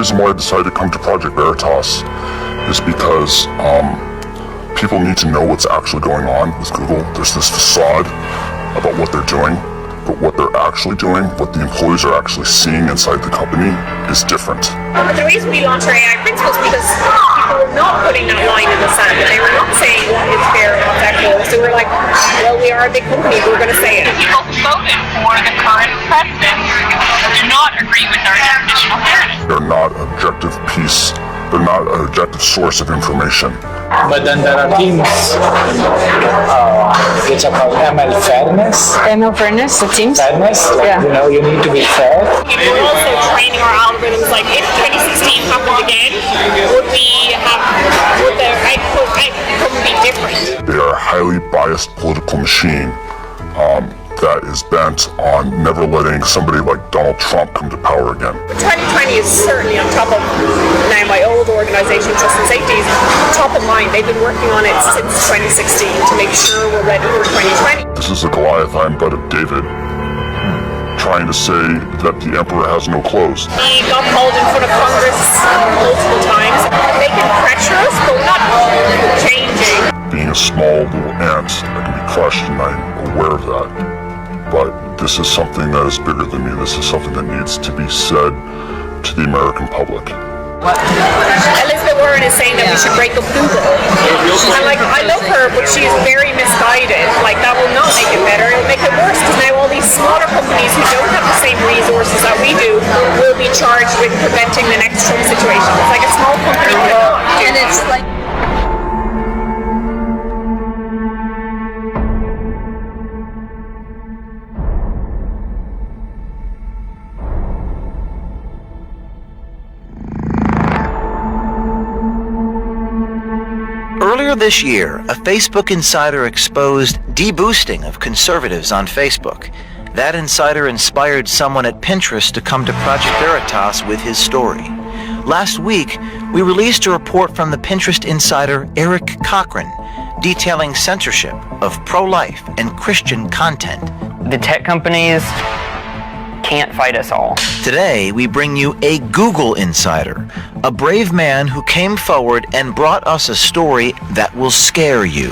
reason why I decided to come to Project Veritas is because people need to know what's actually going on with Google. There's this facade about what they're doing, but what they're actually doing, what the employees are actually seeing inside the company is different. But the reason we launched our AI principles is because people were not putting that line in the sand, and they were not saying what is fair and what's equitable. So we're like, well, we are a big company, we're going to say it. People who voted for the current president do not agree with our definition of fairness. They're not an objective piece, they're not an objective source of information. But then there are teams which are called ML fairness. ML fairness, the teams? Fairness, like, Yeah. you need to be fair. We're also training our algorithms, like if 2016 happened again, would the outcome be different? They are a highly biased political machine that is bent on never letting somebody like Donald Trump come to power again. 2020 is certainly on top of, now my old organisation, Trust and Safety, is top of mind. They've been working on it since 2016 to make sure we're ready for 2020. This is a Goliath-eyed butt of David trying to say that the emperor has no clothes. We got called in front of Congress multiple times. They can pressure us, but we're not changing. Being a small little ant, I can be crushed, and I'm aware of that. But this is something that is bigger than me. This is something that needs to be said to the American public. Elizabeth Warren is saying that we should break up Google. And like, I love her, but she is very misguided. Like, that will not make it better. It'll make it worse, because now all these smaller companies who don't have the same resources that we do will be charged with preventing the next Trump situation. It's like a small company cannot do And it's like... Earlier this year, a Facebook insider exposed deboosting of conservatives on Facebook. That insider inspired someone at Pinterest to come to Project Veritas with his story. Last week, we released a report from the Pinterest insider Eric Cochran, detailing censorship of pro-life and Christian content. The tech companies can't fight us all. Today, we bring you a Google insider, a brave man who came forward and brought us a story that will scare you.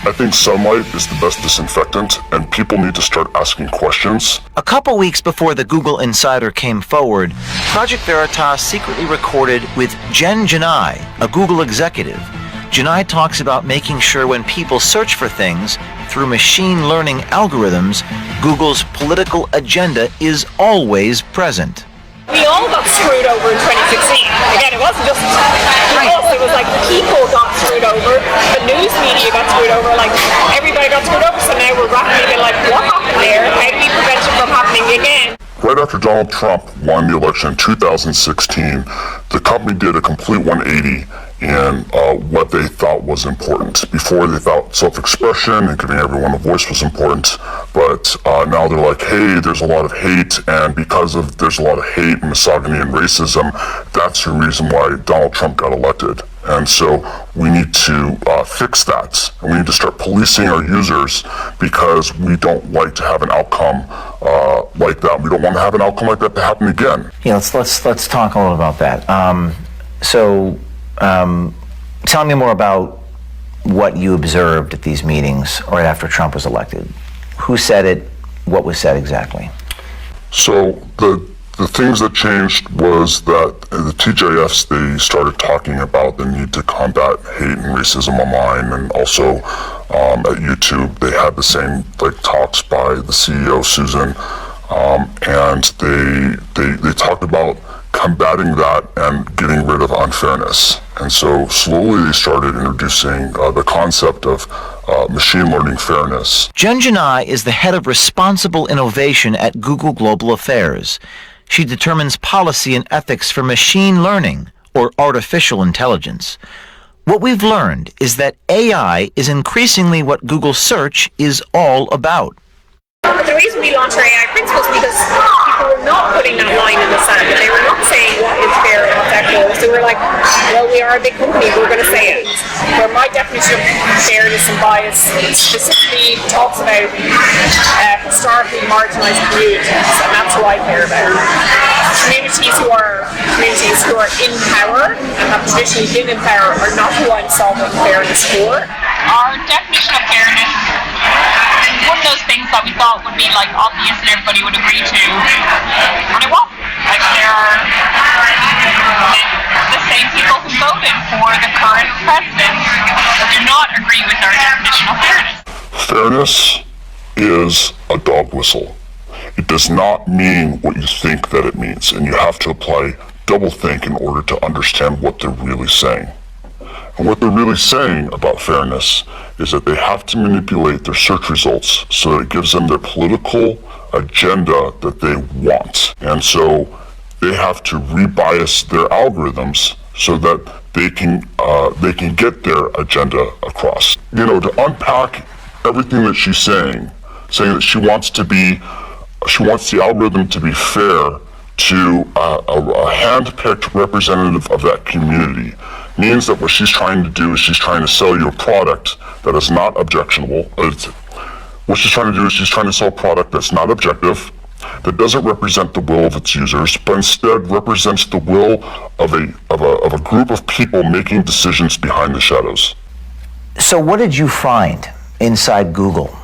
I think sunlight is the best disinfectant, and people need to start asking questions. A couple weeks before the Google insider came forward, Project Veritas secretly recorded with Jen Janai, a Google executive. Janai talks about making sure when people search for things through machine learning algorithms, Google's political agenda is always present. We all got screwed over in 2016. Again, it wasn't just us, it was like people got screwed over, the news media got screwed over, like everybody got screwed over, so now we're rapidly being like, what happened there? How do we prevent it from happening again? Right after Donald Trump won the election in 2016, the company did a complete 180 in what they thought was important. Before, they thought self-expression and giving everyone a voice was important, but now they're like, hey, there's a lot of hate, and because of there's a lot of hate and misogyny and racism, that's the reason why Donald Trump got elected. And so we need to fix that, and we need to start policing our users, because we don't like to have an outcome like that. We don't want to have an outcome like that to happen again. Yeah, let's talk a little about that. Tell me more about what you observed at these meetings right after Trump was elected. Who said it? What was said exactly? So the things that changed was that the TJFs, they started talking about the need to combat hate and racism online, and also at YouTube they had the same talks by the CEO Susan, and they talked about combating that and getting rid of unfairness. And so slowly they started introducing the concept of machine learning fairness. Jen Janai is the head of responsible innovation at Google Global Affairs. She determines policy and ethics for machine learning, or artificial intelligence. What we've learned is that AI is increasingly what Google Search is all about. But the reason we launched our AI principles is because people were not putting that line in the sand, and they were not saying what is fair and what's equitable. So we're like, well, we are a big company, we're going to say it. Where my definition of fairness and bias specifically talks about historically marginalized communities, and that's what I care about. communities who are in power and have traditionally been in power are not who I'm solving fairness for. Our definition of fairness, one of those things that we thought would be like obvious and everybody would agree to, and it wasn't. Like there are the same people who voted for the current president that do not agree with our definition of fairness. Fairness is a dog whistle. It does not mean what you think that it means, and you have to apply doublethink in order to understand what they're really saying. And what they're really saying about fairness is that they have to manipulate their search results so that it gives them their political agenda that they want. And so they have to rebias their algorithms so that they can get their agenda across. You know, to unpack everything that she's saying that she wants the algorithm to be fair to a hand-picked representative of that community means that what she's trying to do is she's trying to sell you a product that is not objectionable. What she's trying to do is she's trying to sell a product that's not objective, that doesn't represent the will of its users, but instead represents the will of a group of people making decisions behind the shadows. So what did you find inside Google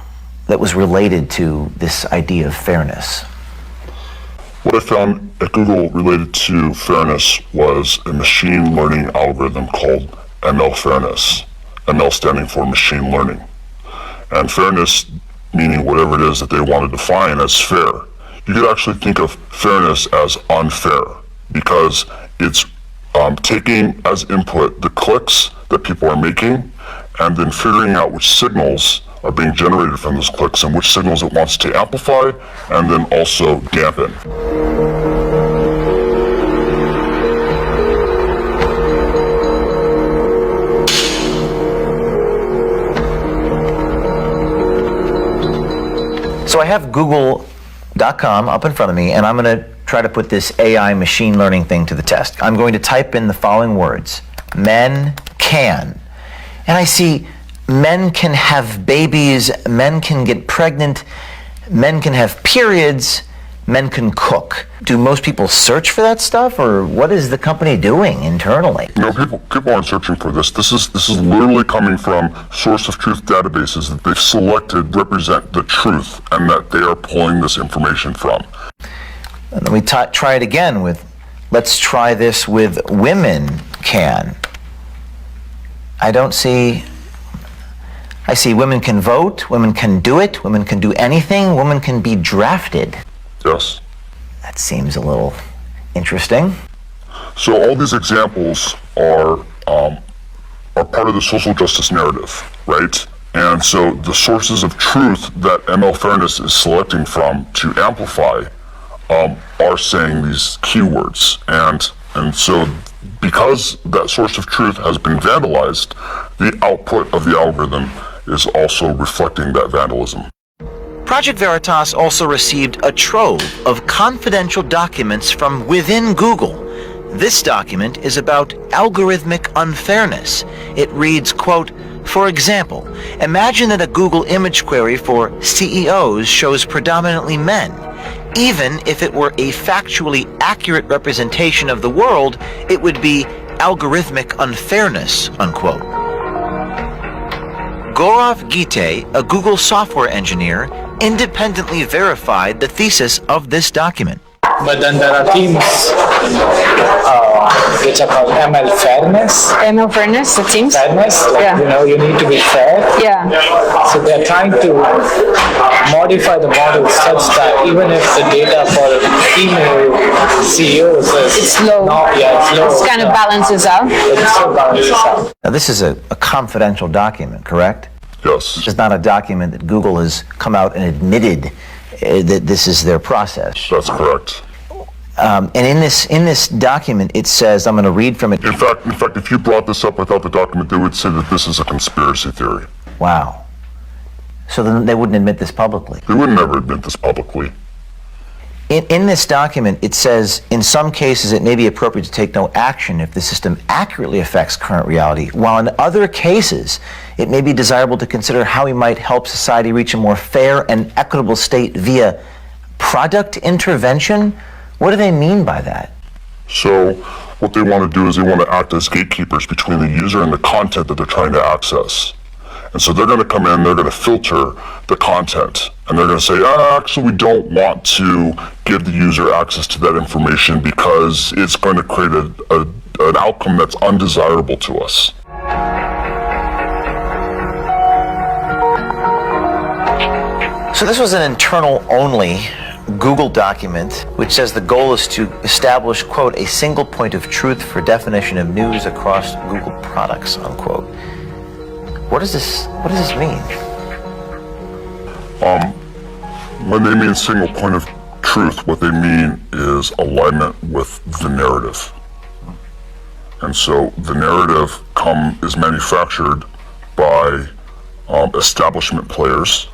that was related to this idea of fairness? What I found at Google related to fairness was a machine learning algorithm called ML Fairness. ML standing for machine learning. And fairness meaning whatever it is that they want to define as fair. You could actually think of fairness as unfair because it's taking as input the clicks that people are making and then figuring out which signals are being generated from those clicks and which signals it wants to amplify and then also dampen. So I have Google.com up in front of me, and I'm going to try to put this AI machine learning thing to the test. I'm going to type in the following words: men can. And I see men can have babies, men can get pregnant, men can have periods, men can cook. Do most people search for that stuff, or what is the company doing internally? No, people aren't searching for this. This is literally coming from source of truth databases that they've selected represent the truth and that they are pulling this information from. And then we try it again with, let's try this with women can. I see women can vote, women can do it, women can do anything, women can be drafted. Yes. That seems a little interesting. So all these examples are part of the social justice narrative, right? And so the sources of truth that ML Fairness is selecting from to amplify are saying these keywords. And so because that source of truth has been vandalized, the output of the algorithm is also reflecting that vandalism. Project Veritas also received a trove of confidential documents from within Google. This document is about algorithmic unfairness. It reads, quote, "For example, imagine that a Google image query for CEOs shows predominantly men. Even if it were a factually accurate representation of the world, it would be algorithmic unfairness," unquote. Gaurav Gite, a Google software engineer, independently verified the thesis of this document. But then there are teams which are called ML Fairness. ML Fairness, it seems. Fairness, like, Yeah. you need to be fair. Yeah. So they're trying to modify the model such that even if the data for female CEOs is It's low. it's low. This kind of balances out. It still balances out. Now, this is a confidential document, correct? Yes. It's not a document that Google has come out and admitted that this is their process. That's correct. And in this document, it says, I'm going to read from it. In fact, if you brought this up without the document, they would say that this is a conspiracy theory. Wow. So then they wouldn't admit this publicly. They would never admit this publicly. In this document, it says, in some cases, it may be appropriate to take no action if the system accurately affects current reality, while in other cases, it may be desirable to consider how we might help society reach a more fair and equitable state via product intervention. What do they mean by that? So what they want to do is they want to act as gatekeepers between the user and the content that they're trying to access. And so they're going to come in, they're going to filter the content, and they're going to say, actually, we don't want to give the user access to that information because it's going to create an outcome that's undesirable to us. So this was an internal-only Google document which says the goal is to establish, quote, a single point of truth for definition of news across Google products, unquote. What does this mean? When they mean single point of truth, what they mean is alignment with the narrative. And so the narrative is manufactured by establishment players,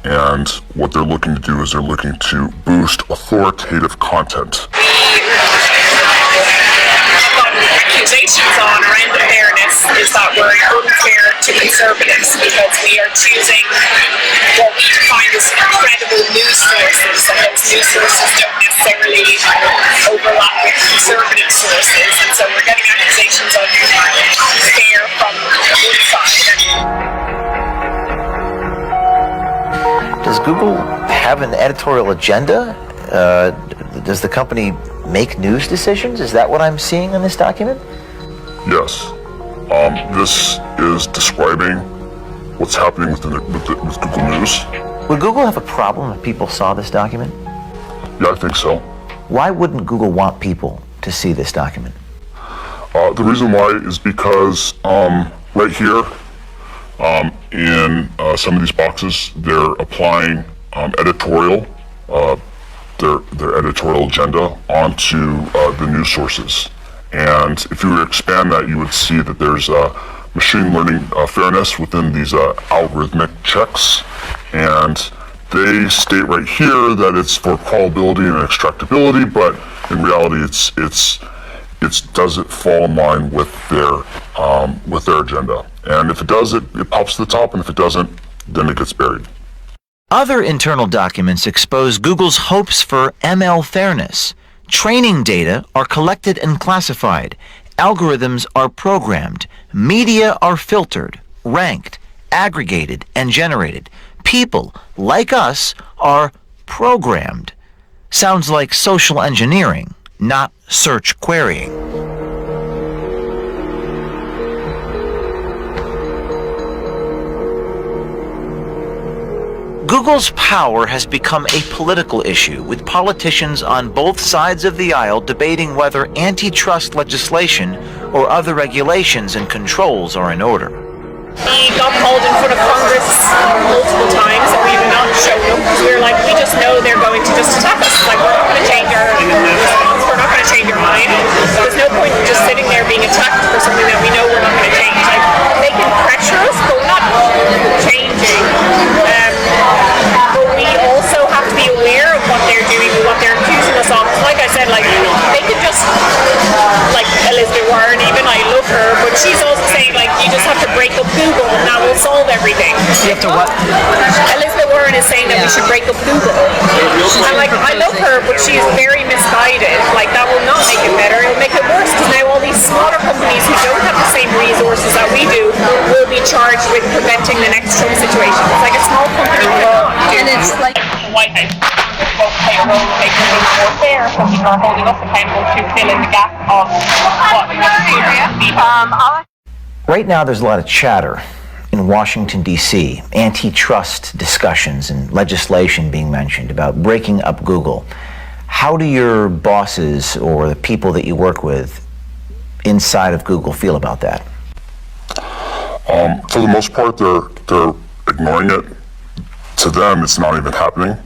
and what they're looking to do is they're looking to boost authoritative content. Accusations on around the fairness is that we're unfair to conservatives because we are choosing what we find as credible news sources, and those news sources don't necessarily overlap with conservative sources, and so we're getting accusations of fair from one side. Does Google have an editorial agenda? Does the company make news decisions? Is that what I'm seeing in this document? Yes. This is describing what's happening with Google News. Would Google have a problem if people saw this document? Yeah, I think so. Why wouldn't Google want people to see this document? The reason why is because right here in some of these boxes, they're applying editorial, their editorial agenda onto the news sources. And if you were to expand that, you would see that there's machine learning fairness within these algorithmic checks. And they state right here that it's for crawlability and extractability, but in reality, does it fall in line with their agenda? And if it does, it pops to the top, and if it doesn't, then it gets buried. Other internal documents expose Google's hopes for ML fairness. Training data are collected and classified. Algorithms are programmed. Media are filtered, ranked, aggregated, and generated. People, like us, are programmed. Sounds like social engineering, not search querying. Google's power has become a political issue, with politicians on both sides of the aisle debating whether antitrust legislation or other regulations and controls are in order. We got called in front of Congress multiple times and we have not shown up because we were like, we just know they're going to just attack us. Like, we're not going to change our response, we're not going to change our mind. There's no point in just sitting there being attacked for something that we know we're not going to change. Like, they can pressure us, but we're not changing. But we also have to be aware of what they're doing and what they're accusing us of. Like I said, like, they could just, like Elizabeth Warren, even I love her, but she's also saying, like, you just have to break up Google and that will solve everything. You have to what? Elizabeth Warren is saying that we should break up Google. And, like, I love her, but she's very misguided. Like, that will not make it better. It'll make it worse because now all these smaller companies who don't have the same resources that we do will be charged with preventing the next Trump situation. It's like a small company cannot do. And it's like The White House won't play a role in making things more fair, so people are holding us accountable to fill in the gap of what we want to do. Right now, there's a lot of chatter in Washington, D.C., antitrust discussions and legislation being mentioned about breaking up Google. How do your bosses or the people that you work with inside of Google feel about that? For the most part, they're ignoring it. To them, it's not even happening.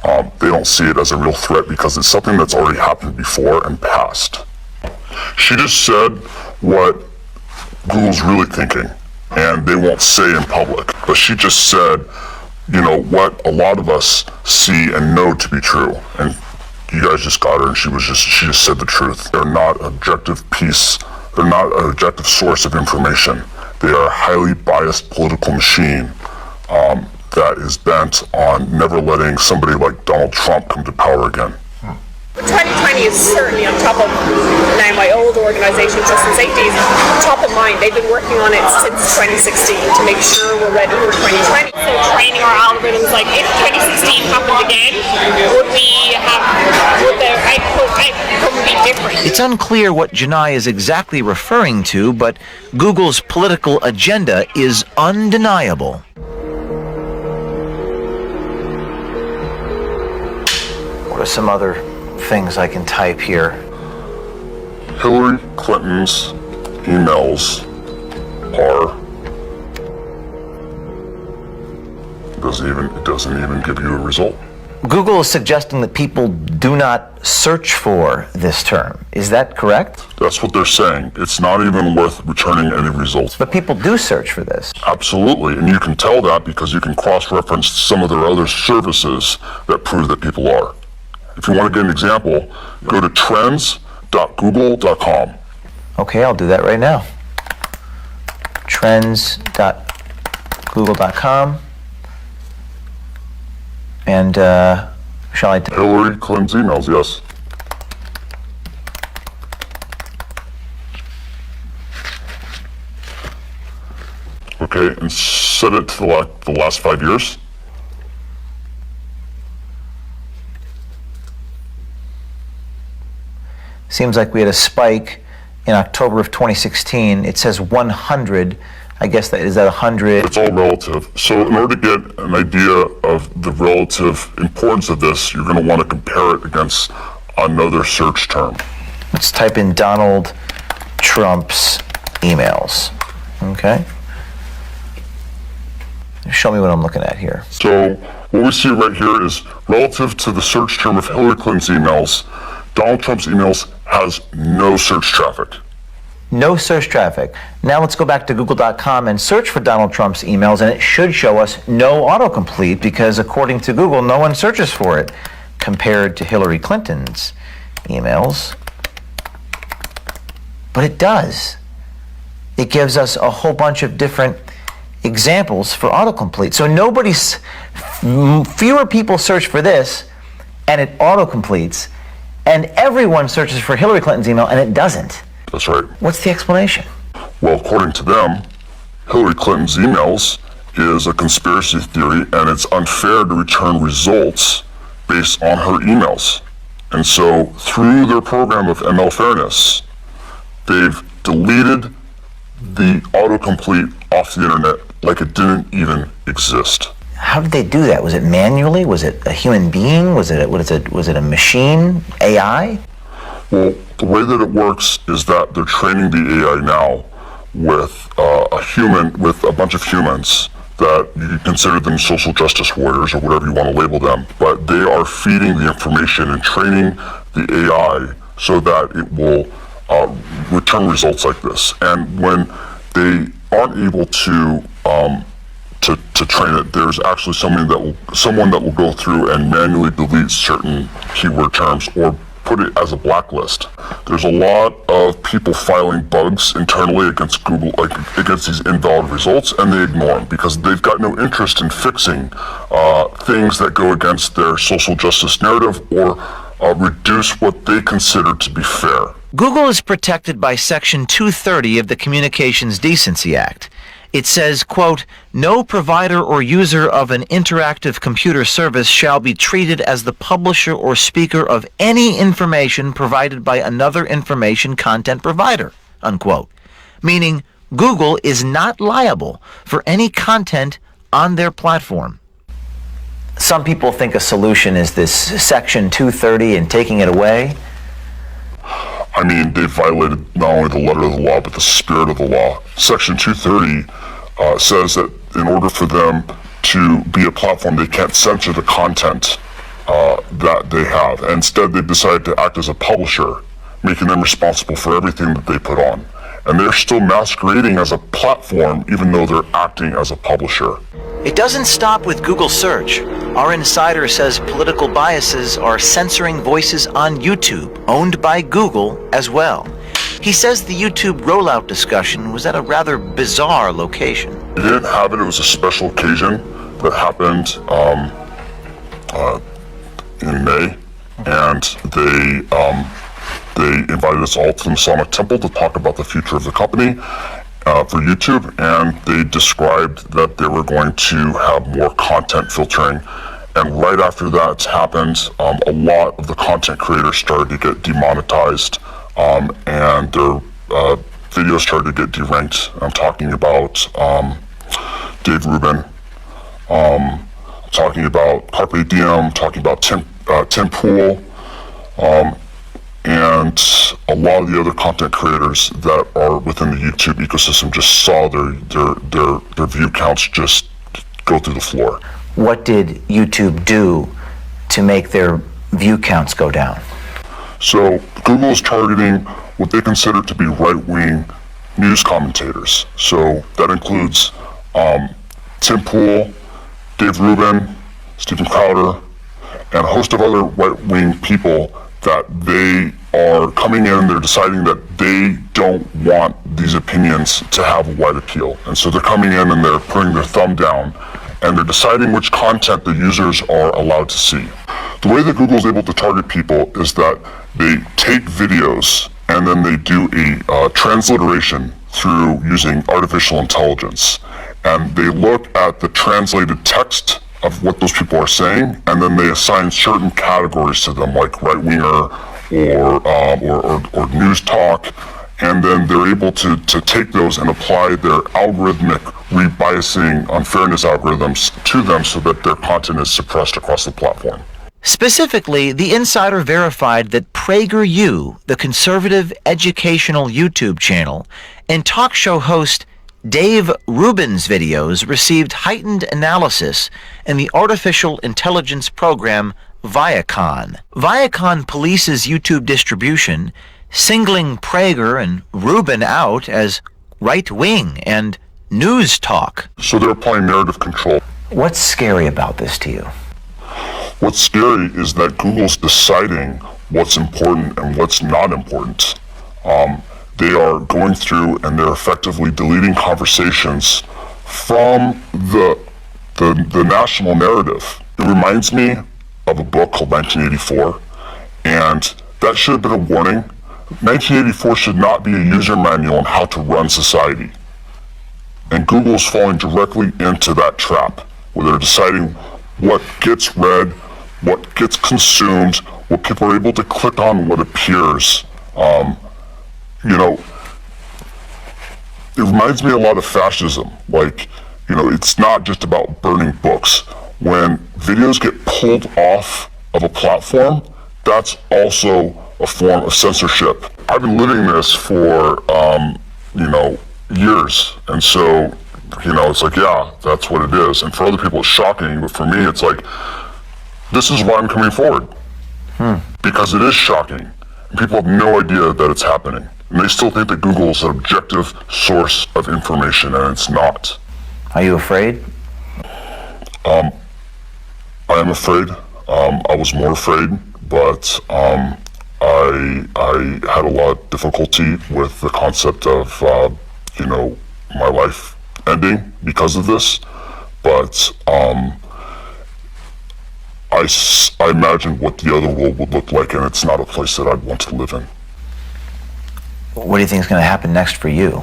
They don't see it as a real threat because it's something that's already happened before and passed. She just said what Google's really thinking, and they won't say in public. But she just said, you know, what a lot of us see and know to be true. And you guys just got her, and she just said the truth. They're not an objective piece. They're not an objective source of information. They are a highly biased political machine that is bent on never letting somebody like Donald Trump come to power again. 2020 is certainly on top of now my old organisation, Trust and Safety, is top of mind. They've been working on it since 2016 to make sure we're ready for 2020. So training our algorithms, like if 2016 happened again, would the outcome be different? It's unclear what Janai is exactly referring to, but Google's political agenda is undeniable. What are some other things I can type here? Hillary Clinton's emails are, it doesn't even give you a result. Google is suggesting that people do not search for this term. Is that correct? That's what they're saying. It's not even worth returning any results. But people do search for this. Absolutely, and you can tell that because you can cross-reference some of their other services that prove that people are. If you want to get an example, go to trends.google.com. Okay, I'll do that right now. Trends.google.com. And shall I? Hillary Clinton's emails, yes. Okay, and set it to the last 5 years. Seems like we had a spike in October of 2016. It says 100. I guess is that 100? It's all relative. So in order to get an idea of the relative importance of this, you're going to want to compare it against another search term. Let's type in Donald Trump's emails. Okay. Show me what I'm looking at here. So what we see right here is relative to the search term of Hillary Clinton's emails, Donald Trump's emails has no search traffic. No search traffic. Now let's go back to google.com and search for Donald Trump's emails, and it should show us no autocomplete because according to Google, no one searches for it compared to Hillary Clinton's emails. But it does. It gives us a whole bunch of different examples for autocomplete. So fewer people search for this and it autocompletes, and everyone searches for Hillary Clinton's email and it doesn't. That's right. What's the explanation? Well, according to them, Hillary Clinton's emails is a conspiracy theory and it's unfair to return results based on her emails. And so through their program of ML fairness, they've deleted the autocomplete off the internet like it didn't even exist. How did they do that? Was it manually? Was it a human being? Was it a machine? AI? Well, the way that it works is that they're training the AI now with a bunch of humans that you can consider them social justice warriors or whatever you want to label them, but they are feeding the information and training the AI so that it will return results like this. And when they aren't able to train it, there's actually someone that will go through and manually delete certain keyword terms or put it as a blacklist. There's a lot of people filing bugs internally against Google, against these invalid results, and they ignore them because they've got no interest in fixing things that go against their social justice narrative or reduce what they consider to be fair. Google is protected by Section 230 of the Communications Decency Act. It says, quote, "No provider or user of an interactive computer service shall be treated as the publisher or speaker of any information provided by another information content provider," unquote. Meaning Google is not liable for any content on their platform. Some people think a solution is this Section 230 and taking it away. I mean, they violated not only the letter of the law, but the spirit of the law. Section 230 says that in order for them to be a platform, they can't censor the content that they have. And instead, they've decided to act as a publisher, making them responsible for everything that they put on. And they're still masquerading as a platform, even though they're acting as a publisher. It doesn't stop with Google search. Our insider says political biases are censoring voices on YouTube, owned by Google as well. He says the YouTube rollout discussion was at a rather bizarre location. They didn't have it. It was a special occasion that happened in May. and they invited us all to the Masonic Temple to talk about the future of the company for YouTube, and they described that they were going to have more content filtering. And right after that happened, a lot of the content creators started to get demonetized, and their videos started to get deranked. I'm talking about Dave Rubin, talking about Carpe Diem, talking about Tim Pool, and a lot of the other content creators that are within the YouTube ecosystem just saw their view counts just go through the floor. What did YouTube do to make their view counts go down? So Google is targeting what they consider to be right-wing news commentators. So that includes Tim Pool, Dave Rubin, Stephen Crowder, and a host of other right-wing people that they are coming in, they're deciding that they don't want these opinions to have a wide appeal. And so they're coming in and they're putting their thumb down and they're deciding which content the users are allowed to see. The way that Google is able to target people is that they take videos and then they do a transliteration through using artificial intelligence. And they look at the translated text of what those people are saying, and then they assign certain categories to them, like right-winger or news talk, and then they're able to take those and apply their algorithmic rebiasing unfairness algorithms to them so that their content is suppressed across the platform. Specifically, the insider verified that PragerU, the conservative educational YouTube channel, and talk show host Dave Rubin's videos received heightened analysis in the artificial intelligence program Viacom. Viacom polices YouTube distribution, singling Prager and Rubin out as right-wing and news talk. So they're applying narrative control. What's scary about this to you? What's scary is that Google's deciding what's important and what's not important. They are going through and they're effectively deleting conversations from the national narrative. It reminds me of a book called 1984, and that should have been a warning. 1984 should not be a user manual on how to run society. And Google is falling directly into that trap, where they're deciding what gets read, what gets consumed, what people are able to click on, what appears. It reminds me a lot of fascism. It's not just about burning books. When videos get pulled off of a platform, that's also a form of censorship. I've been living this for, years. And so, it's like, yeah, that's what it is. And for other people, it's shocking. But for me, it's like, this is why I'm coming forward. Because it is shocking. And people have no idea that it's happening. And they still think that Google is an objective source of information, and it's not. Are you afraid? I am afraid. I was more afraid, but I had a lot of difficulty with the concept of, my life ending because of this. But I imagined what the other world would look like, and it's not a place that I'd want to live in. What do you think is going to happen next for you?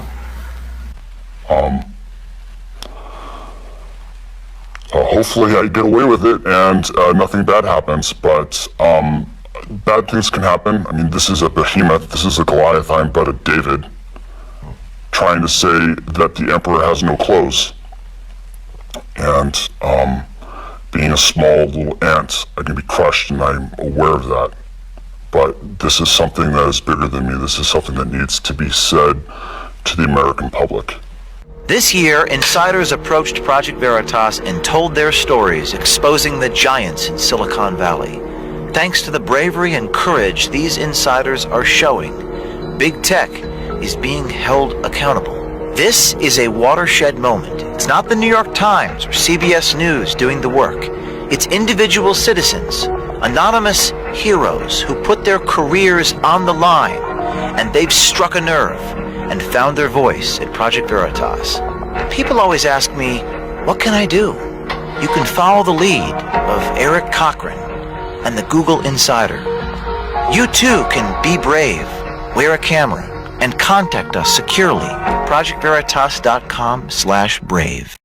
Hopefully I get away with it and nothing bad happens, but bad things can happen. I mean, this is a behemoth, this is a Goliath, I'm but a David, trying to say that the emperor has no clothes. And being a small little ant, I can be crushed, and I'm aware of that. But this is something that is bigger than me. This is something that needs to be said to the American public. This year, insiders approached Project Veritas and told their stories, exposing the giants in Silicon Valley. Thanks to the bravery and courage these insiders are showing, Big Tech is being held accountable. This is a watershed moment. It's not the New York Times or CBS News doing the work. It's individual citizens, anonymous heroes who put their careers on the line, and they've struck a nerve and found their voice at Project Veritas. People always ask me, what can I do? You can follow the lead of Eric Cochran, and the Google Insider. You too can be brave, wear a camera, and contact us securely at projectveritas.com/brave.